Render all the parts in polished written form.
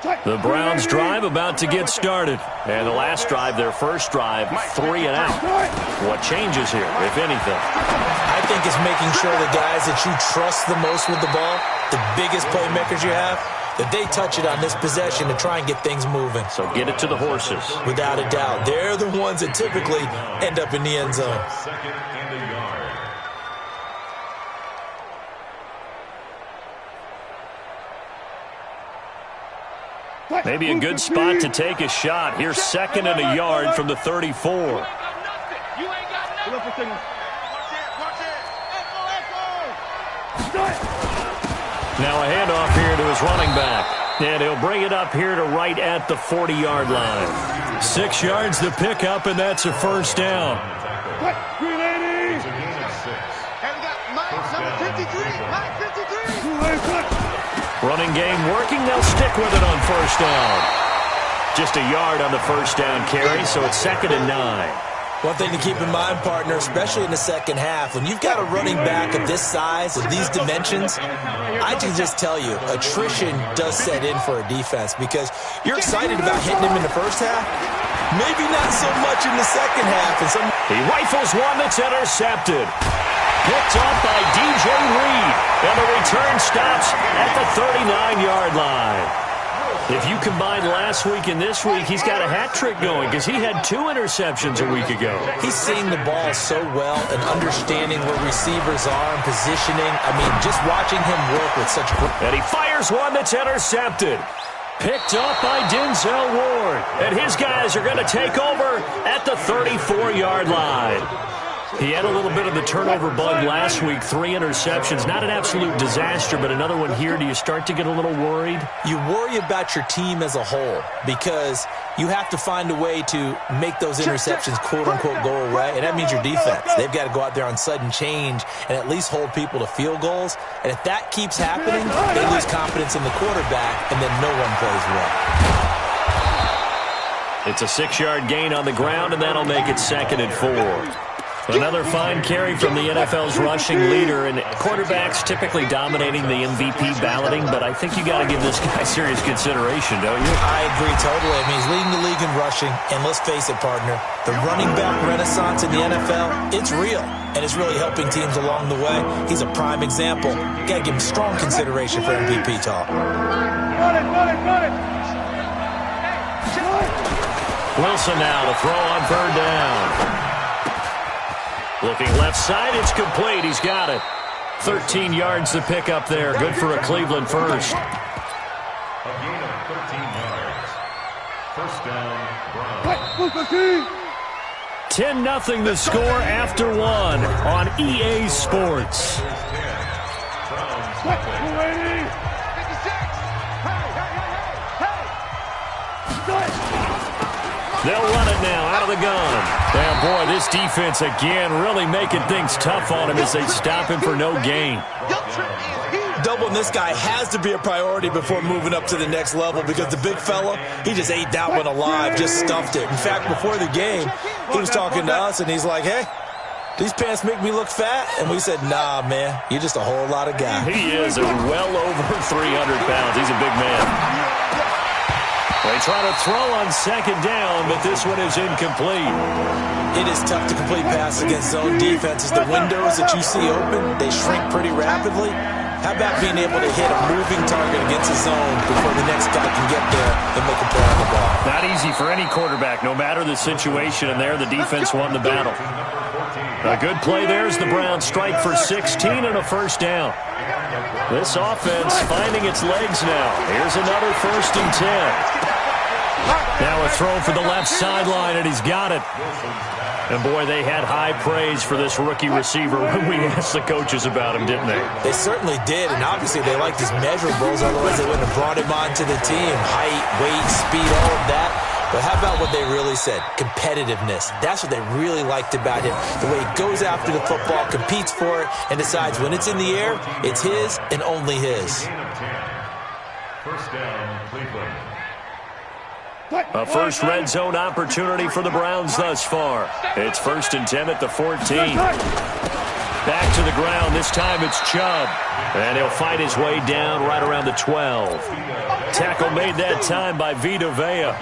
The Browns drive about to get started. And the last drive, their first drive, 3 and out. What changes here, if anything? I think it's making sure the guys that you trust the most with the ball, the biggest playmakers you have, that they touch it on this possession to try and get things moving. So get it to the horses. Without a doubt. They're the ones that typically end up in the end zone. Maybe a good spot to take a shot. Here's 2nd and a yard from the 34. Now a handoff here to his running back. And he'll bring it up here to right at the 40-yard line. 6 yards to pick up, and that's a first down. Running game working. They'll stick with it on first down. Just a yard on the first down carry, so it's 2nd and 9. One thing to keep in mind, partner, especially in the second half, when you've got a running back of this size, of these dimensions, I can just tell you, attrition does set in for a defense because you're excited about hitting him in the first half, maybe not so much in the second half. He rifles one that's intercepted. Picked up by DJ Reed, and the return stops at the 39-yard line. If you combine last week and this week, he's got a hat trick going because he had 2 interceptions a week ago. He's seeing the ball so well and understanding where receivers are and positioning. I mean, just watching him work with such... And he fires one that's intercepted. Picked up by Denzel Ward. And his guys are going to take over at the 34-yard line. He had a little bit of the turnover bug last week, 3 interceptions. Not an absolute disaster, but another one here. Do you start to get a little worried? You worry about your team as a whole because you have to find a way to make those interceptions, quote-unquote, go away, and that means your defense. They've got to go out there on sudden change and at least hold people to field goals. And if that keeps happening, they lose confidence in the quarterback, and then no one plays well. It's a 6-yard gain on the ground, and that'll make it 2nd and 4. Another fine carry from the NFL's rushing leader, and quarterbacks typically dominating the MVP balloting, but I think you got to give this guy serious consideration, don't you? I agree totally. I mean, he's leading the league in rushing, and let's face it, partner, the running back renaissance in the NFL, it's real, and it's really helping teams along the way. He's a prime example. Got to give him strong consideration for MVP talk. Wilson now to throw on 3rd down. Looking left side, it's complete. He's got it. 13 yards to pick up there. Good for a Cleveland first. A gain of 13 yards. First down, Browns. 10-0 the score after 1 on EA Sports. They'll run it now out of the gun. And boy, this defense again really making things tough on him as they stop him for no gain. Doubling this guy has to be a priority before moving up to the next level because the big fella, he just ate that one alive, just stuffed it. In fact, before the game, he was talking to us, and he's like, hey, these pants make me look fat? And we said, nah, man, you're just a whole lot of guy. He is well over 300 pounds. He's a big man. They try to throw on 2nd down, but this one is incomplete. It is tough to complete passes against zone defenses. The windows that you see open, they shrink pretty rapidly. How about being able to hit a moving target against a zone before the next guy can get there and make a play on the ball? Not easy for any quarterback, no matter the situation, and there the defense won the battle. A good play there as the Browns strike for 16 and a first down. This offense finding its legs now. Here's another 1st and 10. Now a throw for the left sideline, and he's got it. And boy, they had high praise for this rookie receiver when we asked the coaches about him, didn't they? They certainly did, and obviously they liked his measurables, otherwise they wouldn't have brought him onto the team. Height, weight, speed, all of that. But how about what they really said? Competitiveness. That's what they really liked about him. The way he goes after the football, competes for it, and decides when it's in the air, it's his and only his. First down, Cleveland. A first red zone opportunity for the Browns thus far. It's 1st and 10 at the 14. Back to the ground. This time it's Chubb. And he'll fight his way down right around the 12. Tackle made that time by Vita Vea.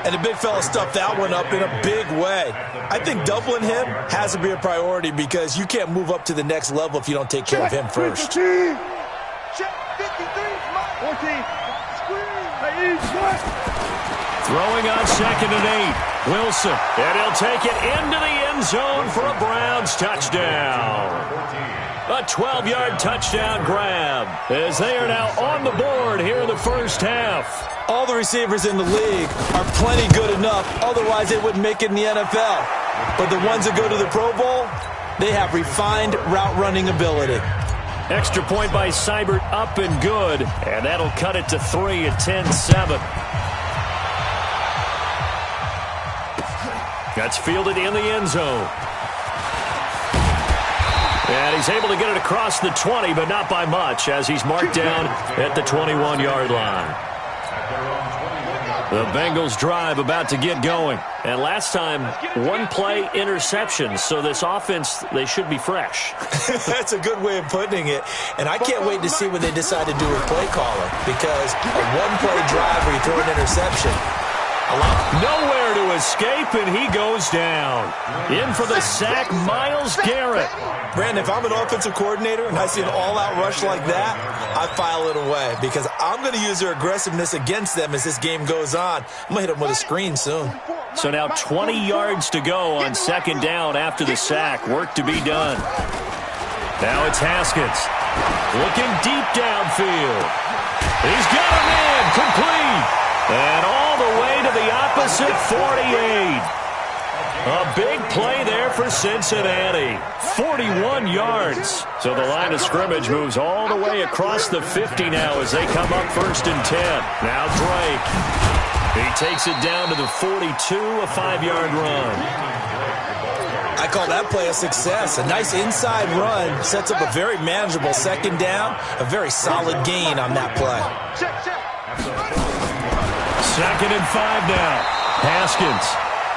And the big fella stuffed that one up in a big way. I think doubling him has to be a priority because you can't move up to the next level if you don't take care of him first. Throwing on 2nd and 8. Wilson. And he'll take it into the end zone for a Browns touchdown. A 12-yard touchdown grab as they are now on the board here in the first half. All the receivers in the league are plenty good enough. Otherwise, they wouldn't make it in the NFL. But the ones that go to the Pro Bowl, they have refined route-running ability. Extra point by Seibert up and good. And that'll cut it to 3 at 10-7. That's fielded in the end zone. And he's able to get it across the 20, but not by much, as he's marked down at the 21-yard line. The Bengals drive about to get going. And last time, one play interception, so this offense, they should be fresh. That's a good way of putting it. And I can't wait to see what they decide to do with play calling, because a one-play drive where you throw an interception, nowhere to escape, and he goes down. In for the sack, Myles Garrett. Brandon, if I'm an offensive coordinator and I see an all-out rush like that, I file it away because I'm going to use their aggressiveness against them as this game goes on. I'm going to hit them with a screen soon. So now 20 yards to go on 2nd down after the sack. Work to be done. Now it's Haskins. Looking deep downfield. He's got a man complete. And all the way to the opposite 48. A big play there for Cincinnati. 41 yards. So the line of scrimmage moves all the way across the 50 now as they come up 1st and 10. Now Drake. He takes it down to the 42, a 5-yard run. I call that play a success. A nice inside run sets up a very manageable 2nd down. A very solid gain on that play. 2nd and 5 now. Haskins.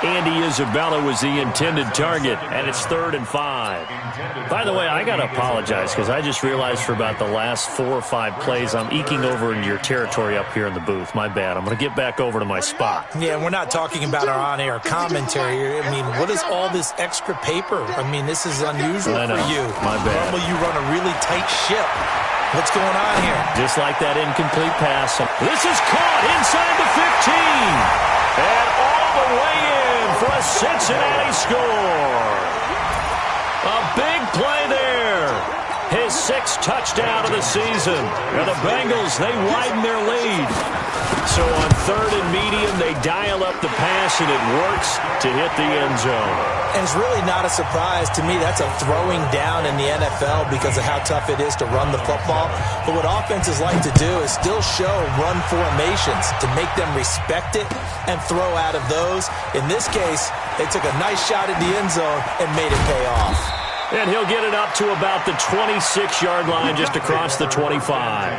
Andy Isabella was the intended target, and it's 3rd and 5. By the way, I got to apologize because I just realized for about the last 4 or 5 plays, I'm eking over into your territory up here in the booth. My bad. I'm going to get back over to my spot. Yeah, we're not talking about our on-air commentary here. I mean, what is all this extra paper? I mean, this is unusual for you. My bad. Normally you run a really tight ship. What's going on here? Just like that incomplete pass. This is caught inside the 15. And all the way in for a Cincinnati score. A big play there. His 6th touchdown of the season. And the Bengals, they widen their lead. So on 3rd and medium, they dial up the pass, and it works to hit the end zone. And it's really not a surprise to me. That's a throwing down in the NFL because of how tough it is to run the football. But what offenses like to do is still show run formations to make them respect it and throw out of those. In this case, they took a nice shot at the end zone and made it pay off. And he'll get it up to about the 26-yard line just across the 25.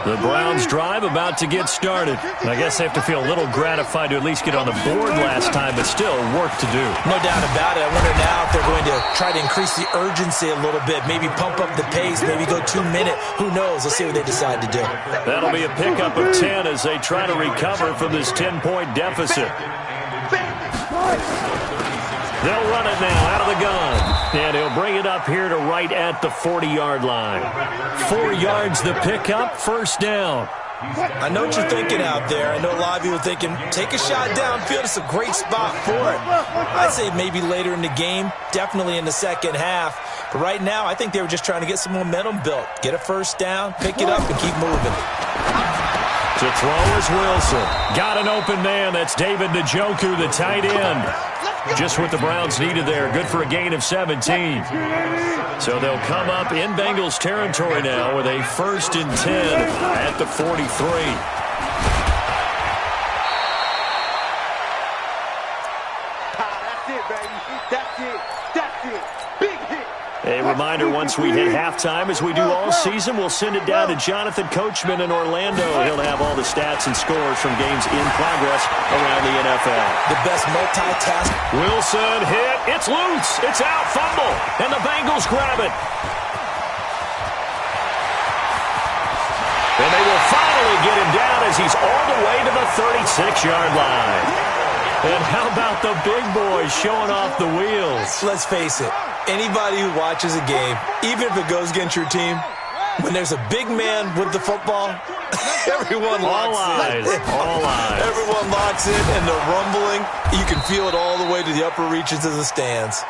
The Browns drive about to get started. I guess they have to feel a little gratified to at least get on the board last time, but still work to do. No doubt about it. I wonder now if they're going to try to increase the urgency a little bit, maybe pump up the pace, maybe go 2-minute. Who knows? Let's see what they decide to do. That'll be a pickup of 10 as they try to recover from this 10-point deficit. They'll run it now out of the gun. And he'll bring it up here to right at the 40-yard line. 4 yards the pickup, 1st down. I know what you're thinking out there. I know a lot of you are thinking, take a shot downfield. It's a great spot for it. I'd say maybe later in the game, definitely in the 2nd half. But right now, I think they were just trying to get some momentum built. Get a 1st down, pick it up, and keep moving. To throw is Wilson. Got an open man. That's David Njoku, the tight end. Just what the Browns needed there. Good for a gain of 17. So they'll come up in Bengals territory now with a 1st and 10 at the 43. That's it, baby. That's it. That's it. Big hit. A reminder, once we hit halftime, as we do all season, we'll send it down to Jonathan Coachman in Orlando. He'll have all the stats and scores from games in progress around the NFL. The best multitask. Wilson hit. It's loose. It's out. Fumble. And the Bengals grab it. And they will finally get him down as he's all the way to the 36-yard line. And how about the big boys showing off the wheels? Let's face it, anybody who watches a game, even if it goes against your team, when there's a big man with the football, everyone locks in. All eyes. Everyone locks in, and the rumbling, you can feel it all the way to the upper reaches of the stands.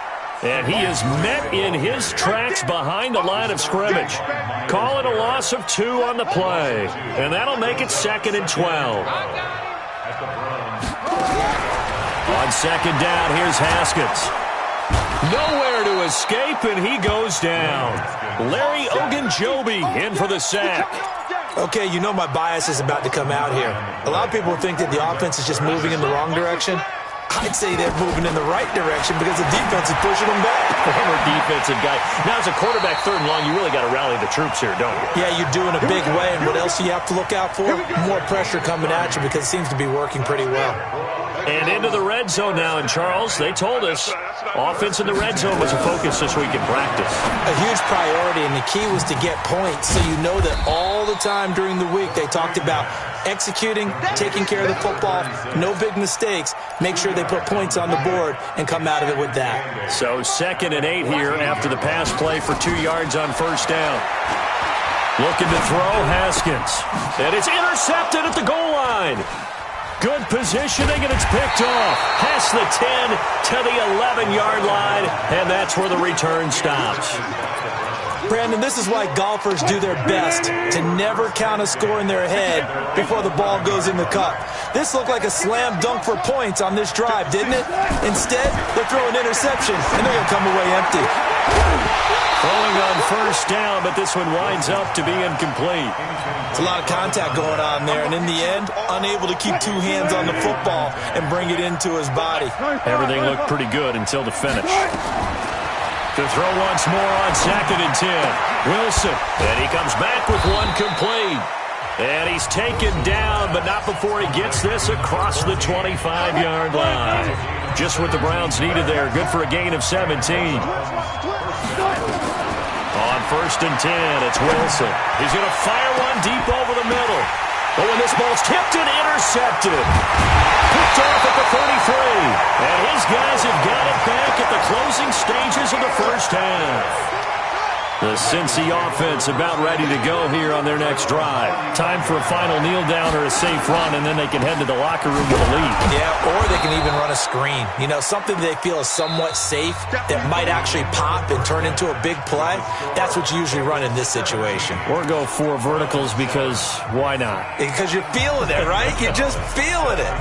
And he is met in his tracks behind the line of scrimmage. Call it a loss of 2 on the play. And that'll make it 2nd and 12. On second down, here's Haskins. Nowhere to escape, and he goes down. Larry Ogunjobi in for the sack. Okay, you know my bias is about to come out here. A lot of people think that the offense is just moving in the wrong direction. I'd say they're moving in the right direction because the defense is pushing them back. Former defensive guy. Now, as a quarterback, 3rd and long, you really got to rally the troops here, don't you? Yeah, you do in a big way. And what else do you have to look out for? More pressure coming at you because it seems to be working pretty well. And into the red zone now. And, Charles, they told us offense in the red zone was a focus this week in practice. A huge priority, and the key was to get points. So you know that all the time during the week they talked about executing, taking care of the football, no big mistakes, make sure they put points on the board and come out of it with that. So 2nd and 8 here after the pass play for 2 yards on 1st down. Looking to throw, Haskins. And it's intercepted at the goal line. Good positioning, and it's picked off. Past the 10 to the 11-yard line, and that's where the return stops. Brandon, this is why golfers do their best to never count a score in their head before the ball goes in the cup. This looked like a slam dunk for points on this drive, didn't it? Instead, they throw an interception, and they're going to come away empty. Throwing on 1st down, but this one winds up to be incomplete. It's a lot of contact going on there, and in the end, unable to keep 2 hands on the football and bring it into his body. Everything looked pretty good until the finish. To throw once more on 2nd and 10. Wilson, and he comes back with one complete. And he's taken down, but not before he gets this across the 25-yard line. Just what the Browns needed there. Good for a gain of 17. On 1st and 10, it's Wilson. He's going to fire one deep over the middle. But when this ball's tipped and intercepted, picked off at the 33. And his guys have got it back at the closing stages of the 1st half. The Cincy offense about ready to go here on their next drive. Time for a final kneel down or a safe run, and then they can head to the locker room with a lead. Yeah, or they can even run a screen. You know, something they feel is somewhat safe that might actually pop and turn into a big play. That's what you usually run in this situation. Or go 4 verticals because why not? Because you're feeling it, right? You're just feeling it.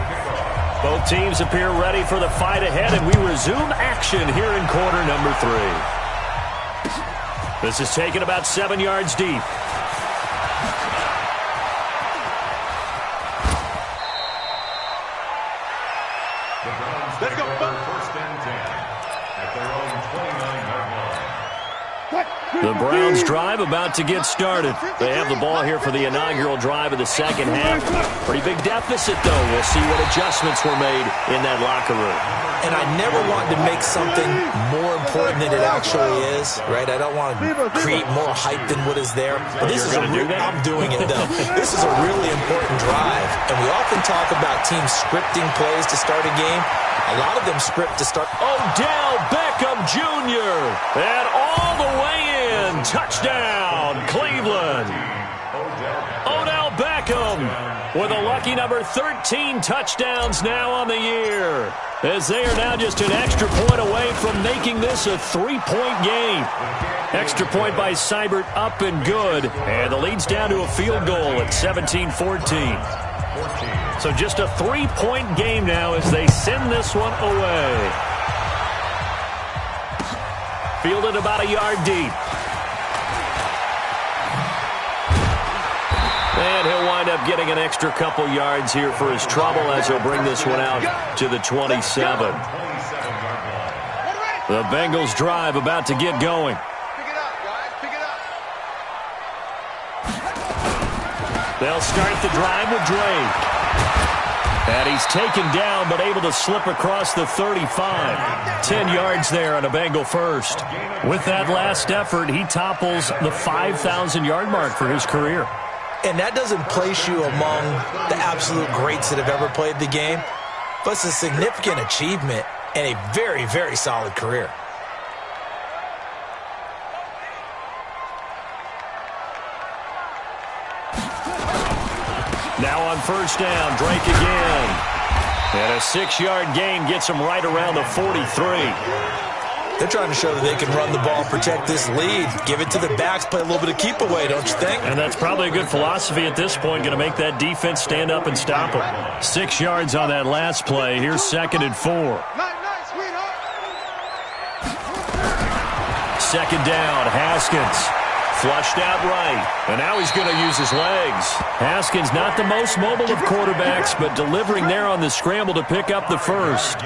Both teams appear ready for the fight ahead, and we resume action here in quarter number 3. This is taken about 7 yards deep. Let's go. 1st and 10 at their own 29-yard line. The Browns drive about to get started. They have the ball here for the inaugural drive of the 2nd half. Pretty big deficit, though. We'll see what adjustments were made in that locker room. And I never want to make something more important than it actually is, right? I don't want to create more hype than what is there. But this is I'm doing it, though. This is a really important drive. And we often talk about teams scripting plays to start a game. A lot of them script to start. Odell Beckham Jr. And all the way in. Touchdown, Cleveland. Odell Beckham with a lucky number 13 touchdowns now on the year, as they are now just an extra point away from making this a 3-point game. Extra point by Seibert up and good, and the lead's down to a field goal at 17-14. So just a 3-point game now as they send this one away. Fielded about a yard deep. And he'll wind up getting an extra couple yards here for his trouble as he'll bring this one out to the 27. The Bengals drive about to get going. They'll start the drive with Drake. And he's taken down, but able to slip across the 35. 10 yards there on a Bengal first. With that last effort, he topples the 5,000-yard mark for his career. And that doesn't place you among the absolute greats that have ever played the game, but it's a significant achievement and a very, very solid career. Now on first down, Drake again. And a 6-yard gain gets him right around the 43. They're trying to show that they can run the ball, protect this lead, give it to the backs, play a little bit of keep away, don't you think? And that's probably a good philosophy at this point, going to make that defense stand up and stop them. 6 yards on that last play. Here's 2nd and 4. Second down, Haskins. Flushed out right, and now he's going to use his legs. Haskins not the most mobile of quarterbacks, but delivering there on the scramble to pick up the first.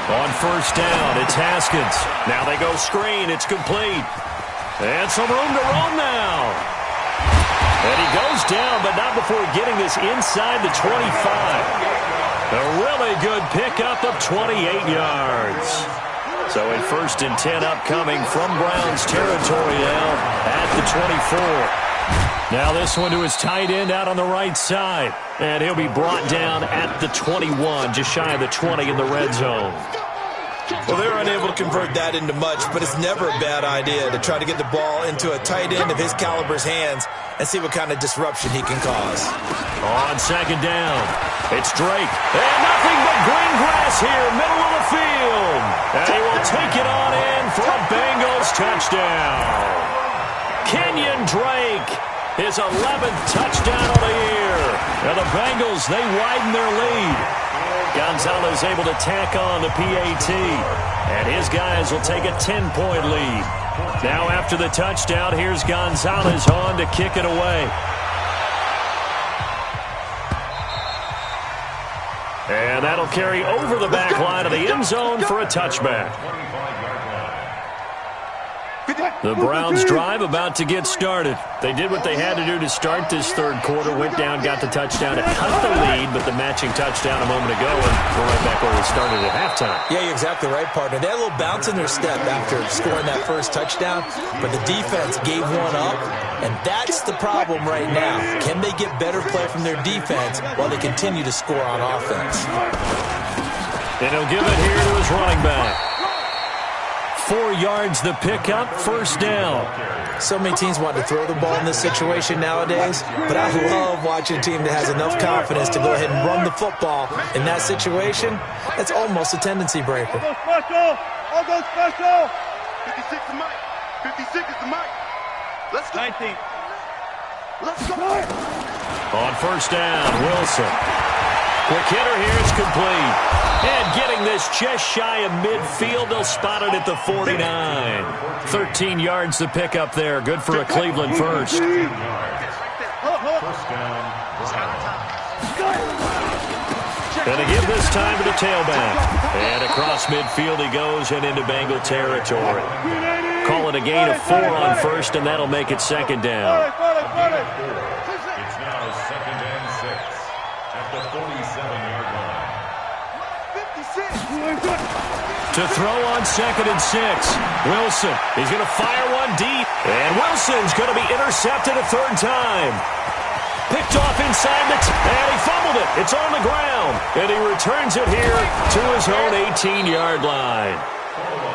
On first down, it's Haskins. Now they go screen. It's complete. And some room to roam now. And he goes down, but not before getting this inside the 25. A really good pickup of 28 yards. So a 1st and 10 upcoming from Browns territory now at the 24. Now this one to his tight end out on the right side. And he'll be brought down at the 21, just shy of the 20 in the red zone. Well, they're unable to convert that into much, but it's never a bad idea to try to get the ball into a tight end of his caliber's hands and see what kind of disruption he can cause. On second down, it's Drake. And nothing but green grass here, middle of the field. And he will take it on in for a Bengals touchdown. Kenyon Drake, his 11th touchdown of the year. And the Bengals, they widen their lead. Gonzalez able to tack on the PAT. And his guys will take a 10-point lead. Now after the touchdown, here's Gonzalez on to kick it away. And that'll carry over the back line of the end zone for a touchback. The Browns drive about to get started. They did what they had to do to start this third quarter. Went down, got the touchdown to cut the lead, but the matching touchdown a moment ago, and we're right back where we started at halftime. Yeah, you're exactly right, partner. They had a little bounce in their step after scoring that first touchdown, but the defense gave one up, and that's the problem right now. Can they get better play from their defense while they continue to score on offense? And he'll give it here to his running back. 4 yards the pickup, first down. So many teams want to throw the ball in this situation nowadays, but I love watching a team that has enough confidence to go ahead and run the football. In that situation, that's almost a tendency breaker. All go special! All go special! 56 is Mike. 56 is the Mike. Let's go. 19. Let's go. On first down, Wilson. Quick hitter here, it's complete. And getting this just shy of midfield, they'll spot it at the 49. 13 yards to pick up there. Good for a Cleveland first. And to give this time to the tailback. And across midfield he goes and into Bengal territory. Call it a gain of 4 on first, and that'll make it second down. It's now 2nd and 6 at the 47-yard line. To throw on 2nd and 6. Wilson, he's going to fire one deep. And Wilson's going to be intercepted a third time. Picked off inside and he fumbled it. It's on the ground. And he returns it here to his own 18-yard line.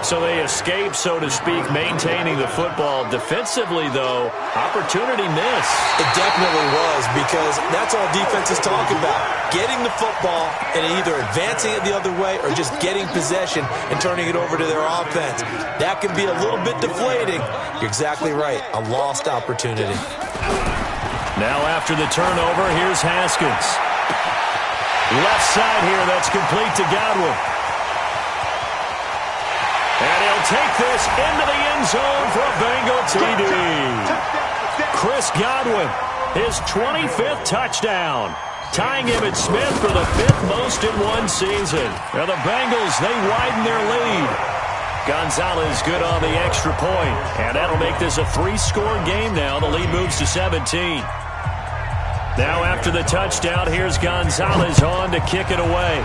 So they escape, so to speak, maintaining the football. Defensively, though, opportunity miss. It definitely was, because that's all defenses talk about. Getting the football and either advancing it the other way or just getting possession and turning it over to their offense. That can be a little bit deflating. You're exactly right. A lost opportunity. Now after the turnover, here's Haskins. Left side here, that's complete to Godwin. And he'll take this into the end zone for a Bengal TD. Chris Godwin, his 25th touchdown, tying Emmitt Smith for the 5th most in one season. Now the Bengals, they widen their lead. Gonzalez good on the extra point, and that'll make this a 3-score game now. The lead moves to 17. Now after the touchdown, here's Gonzalez on to kick it away.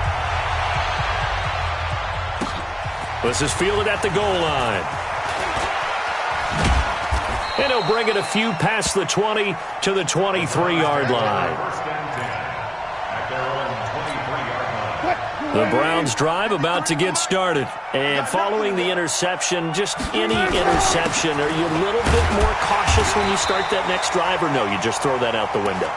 This is fielded at the goal line. And he'll bring it a few past the 20 to the 23-yard line. The Browns drive about to get started. And following the interception, just any interception, are you a little bit more cautious when you start that next drive, or no, you just throw that out the window?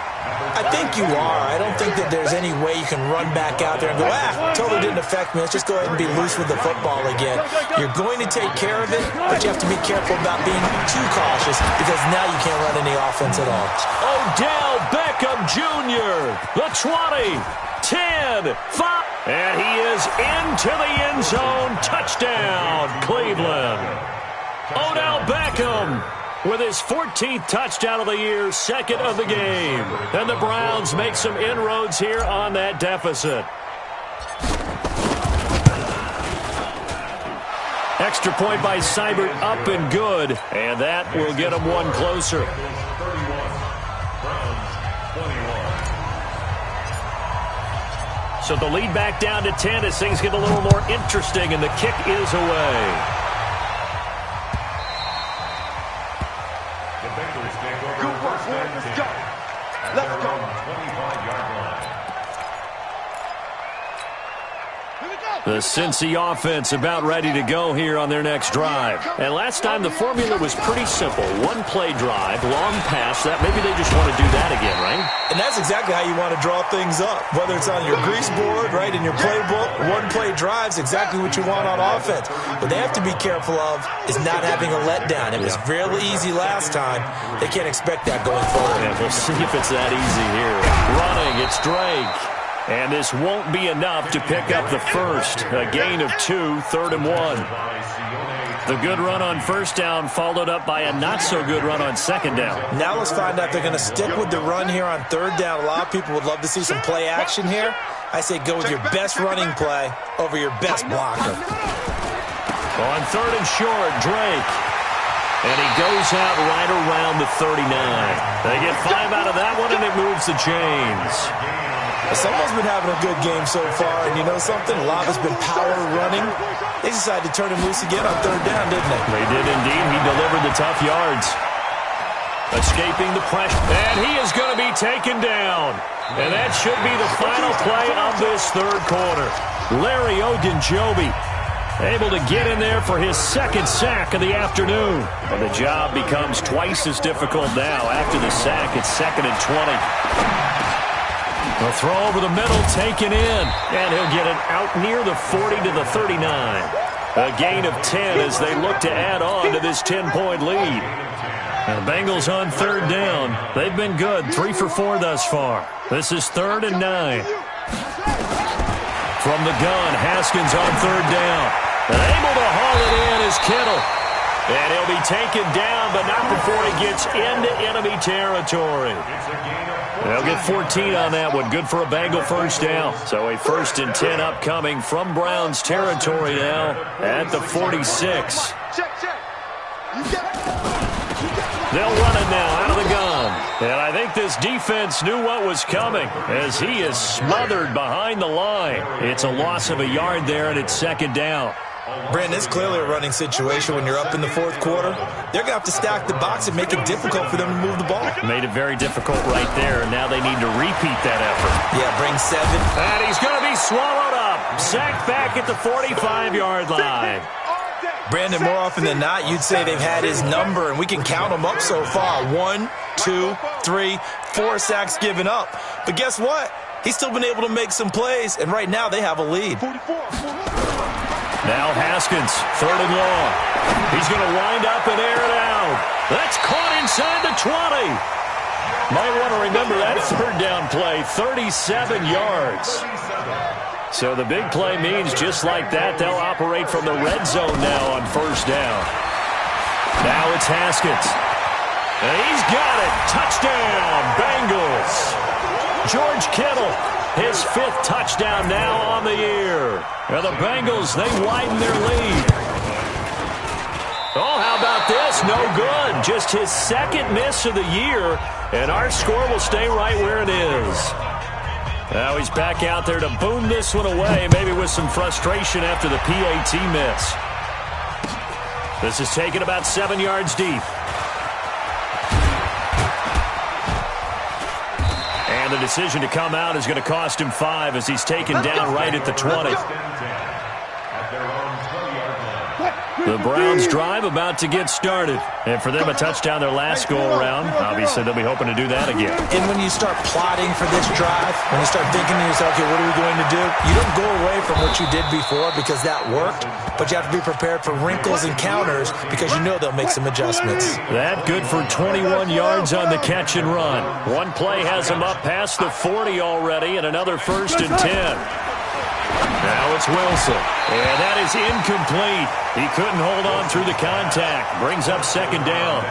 I think you are. I don't think that there's any way you can run back out there and go, totally didn't affect me. Let's just go ahead and be loose with the football again. You're going to take care of it, but you have to be careful about being too cautious because now you can't run any offense at all. Odell Beckham Jr., the 20, 10, 5. And he is into the end zone. Touchdown, Cleveland. Odell Beckham with his 14th touchdown of the year, second of the game. And the Browns make some inroads here on that deficit. Extra point by Seibert, up and good. And that will get him one closer. So the lead back down to 10 as things get a little more interesting, and the kick is away. Good work, let's go. Let's go. 25-yard line. The Cincy offense about ready to go here on their next drive. And last time the formula was pretty simple. One-play drive, long pass. That maybe they just want to do that again, right? And that's exactly how you want to draw things up. Whether it's on your grease board, right, in your playbook, one-play drive's exactly what you want on offense. What they have to be careful of is not having a letdown. It was fairly easy last time. They can't expect that going forward. Yeah, we'll see if it's that easy here. Running, it's Drake. And this won't be enough to pick up the first. A gain of 2, 3rd and 1. The good run on first down followed up by a not-so-good run on second down. Now let's find out if they're going to stick with the run here on third down. A lot of people would love to see some play action here. I say go with your best running play over your best blocker. On 3rd and short, Drake. And he goes out right around the 39. They get 5 out of that one, and it moves the chains. Someone's been having a good game so far, and you know something? A lot has been power running. They decided to turn him loose again on third down, didn't they? They did indeed. He delivered the tough yards. Escaping the pressure. And he is going to be taken down. And that should be the final play of this third quarter. Larry Ogunjobi able to get in there for his second sack of the afternoon. And the job becomes twice as difficult now. After the sack, it's 2nd and 20. A throw over the middle, taken in, and he'll get it out near the 40 to the 39. A gain of 10 as they look to add on to this 10-point lead. And the Bengals on third down. They've been good, 3 for 4 thus far. This is 3rd and 9. From the gun, Haskins on third down. And able to haul it in is Kittle. And he'll be taken down, but not before he gets into enemy territory. They'll get 14 on that one. Good for a Bengal first down. So a 1st and 10 upcoming from Browns territory now at the 46. They'll run it now out of the gun. And I think this defense knew what was coming as he is smothered behind the line. It's a loss of a yard there, and it's 2nd down. Brandon, it's clearly a running situation when you're up in the 4th quarter. They're going to have to stack the box and make it difficult for them to move the ball. Made it very difficult right there, and now they need to repeat that effort. Yeah, bring 7. And he's going to be swallowed up. Sacked back at the 45-yard line. Brandon, more often than not, you'd say they've had his number, and we can count them up so far. 1, 2, 3, 4 sacks given up. But guess what? He's still been able to make some plays, and right now they have a lead. Now Haskins, 3rd and long. He's going to wind up and air it out. That's caught inside the 20. Might want to remember that 3rd down play, 37 yards. So the big play means just like that, they'll operate from the red zone now on 1st down. Now it's Haskins. And he's got it. Touchdown, Bengals. George Kittle, his 5th touchdown now on the year. And the Bengals, they widen their lead. Oh, how about this? No good. Just his second miss of the year, and our score will stay right where it is. Now he's back out there to boom this one away, maybe with some frustration after the PAT miss. This is taken about 7 yards deep. And the decision to come out is going to cost him 5 as he's taken down right at the 20. The Browns drive about to get started. And for them, a touchdown their last go-around. Obviously, they'll be hoping to do that again. And when you start plotting for this drive, when you start thinking to yourself, okay, what are we going to do? You don't go away from what you did before because that worked, but you have to be prepared for wrinkles and counters because you know they'll make some adjustments. That good for 21 yards on the catch and run. One play has him up past the 40 already, and another 1st and 10. Now it's Wilson, and that is incomplete. He couldn't hold on through the contact. Brings up 2nd down.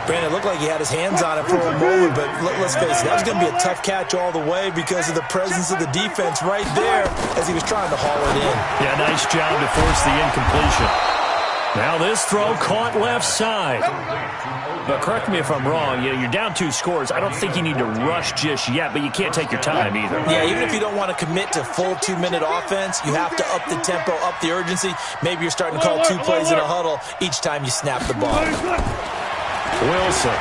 Brandon, it looked like he had his hands on it for a moment, but let's face it, that was going to be a tough catch all the way because of the presence of the defense right there as he was trying to haul it in. Yeah, nice job to force the incompletion. Now this throw caught left side. But correct me if I'm wrong, you're down 2 scores. I don't think you need to rush just yet, but you can't take your time either. Yeah, even if you don't want to commit to full 2-minute offense, you have to up the tempo, up the urgency. Maybe you're starting to call 2 plays in a huddle each time you snap the ball. Wilson.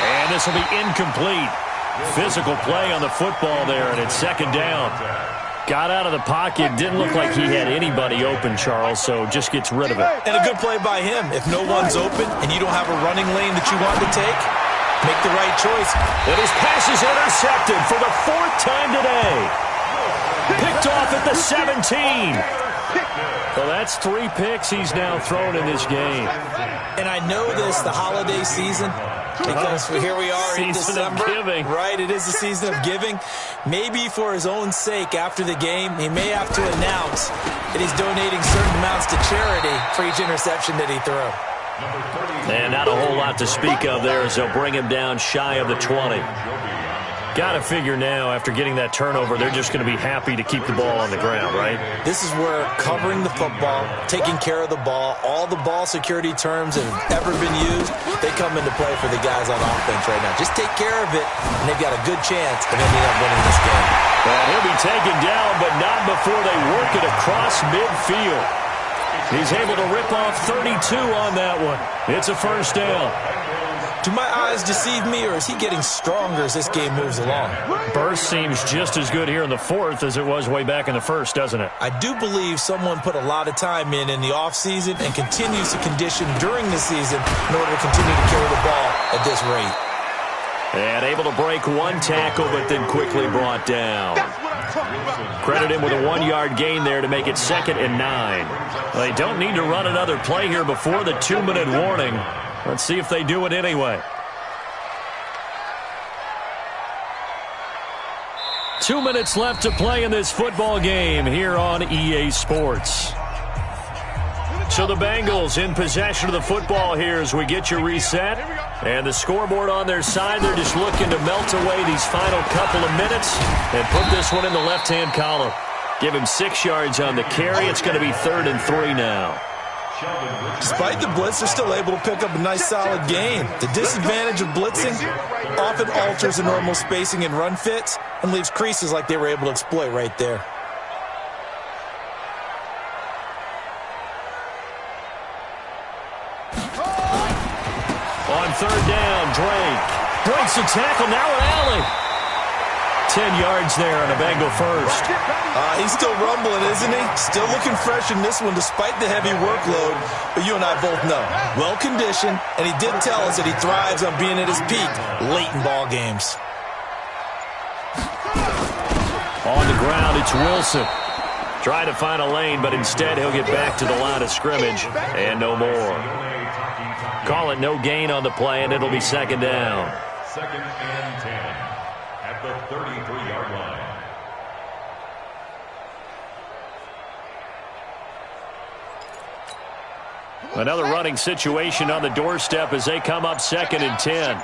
And this will be incomplete. Physical play on the football there, and it's 2nd down. Got out of the pocket, didn't look like he had anybody open, Charles, so just gets rid of it. And a good play by him. If no one's open and you don't have a running lane that you want to take, make the right choice. And his pass is intercepted for the 4th time today. Picked off at the 17. So that's 3 picks he's now thrown in this game. And I know this, the holiday season, because here we are in December. Giving. Right, it is the season of giving. Maybe for his own sake after the game, he may have to announce that he's donating certain amounts to charity for each interception that he threw. And not a whole lot to speak of there as they'll bring him down shy of the 20. Got to figure now, after getting that turnover, they're just going to be happy to keep the ball on the ground, right? This is where covering the football, taking care of the ball, all the ball security terms that have ever been used, they come into play for the guys on offense right now. Just take care of it, and they've got a good chance of ending up winning this game. Well, he'll be taken down, but not before they work it across midfield. He's able to rip off 32 on that one. It's a 1st down. Do my eyes deceive me, or is he getting stronger as this game moves along? Burst seems just as good here in the 4th as it was way back in the 1st, doesn't it? I do believe someone put a lot of time in the offseason and continues to condition during the season in order to continue to carry the ball at this rate. And able to break 1 tackle, but then quickly brought down. Credit him with a 1-yard gain there to make it 2nd and 9. Well, they don't need to run another play here before the 2-minute warning. Let's see if they do it anyway. 2 minutes left to play in this football game here on EA Sports. So the Bengals in possession of the football here as we get you reset. And the scoreboard on their side, they're just looking to melt away these final couple of minutes and put this one in the left-hand column. Give him 6 yards on the carry. It's going to be 3rd and 3 now. Despite the blitz, they're still able to pick up a nice solid gain. The disadvantage of blitzing often alters the normal spacing and run fits and leaves creases like they were able to exploit right there. On 3rd down, Drake breaks a tackle, now an alley. 10 yards there on a Bengal 1st. He's still rumbling, isn't he? Still looking fresh in this one despite the heavy workload. But you and I both know, well-conditioned, and he did tell us that he thrives on being at his peak late in ball games. On the ground, it's Wilson. Trying to find a lane, but instead he'll get back to the line of scrimmage and no more. Call it no gain on the play, and it'll be 2nd down. 2nd and 10 at the 33-yard line. Another running situation on the doorstep as they come up 2nd and 10. Now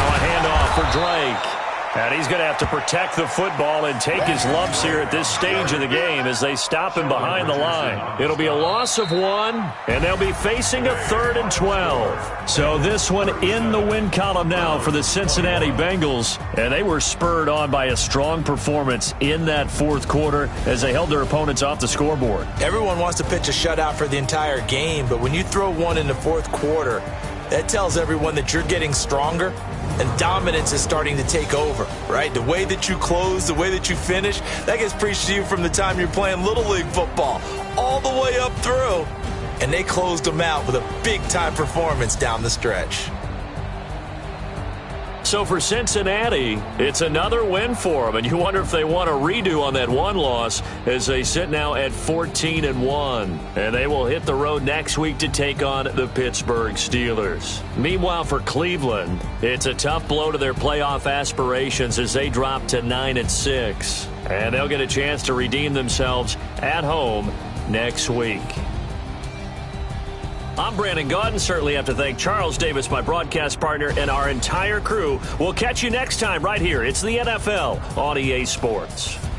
a handoff for Drake. And he's going to have to protect the football and take his lumps here at this stage of the game as they stop him behind the line. It'll be a loss of 1, and they'll be facing a 3rd and 12. So this one in the win column now for the Cincinnati Bengals, and they were spurred on by a strong performance in that fourth quarter as they held their opponents off the scoreboard. Everyone wants to pitch a shutout for the entire game, but when you throw one in the fourth quarter, that tells everyone that you're getting stronger and dominance is starting to take over, right? The way that you close, the way that you finish, that gets preached to you from the time you're playing Little League football all the way up through. And they closed them out with a big-time performance down the stretch. So for Cincinnati, it's another win for them, and you wonder if they want a redo on that one loss as they sit now at 14-1. And they will hit the road next week to take on the Pittsburgh Steelers. Meanwhile, for Cleveland, it's a tough blow to their playoff aspirations as they drop to 9-6. And they'll get a chance to redeem themselves at home next week. I'm Brandon Gaudin. Certainly have to thank Charles Davis, my broadcast partner, and our entire crew. We'll catch you next time right here. It's the NFL on EA Sports.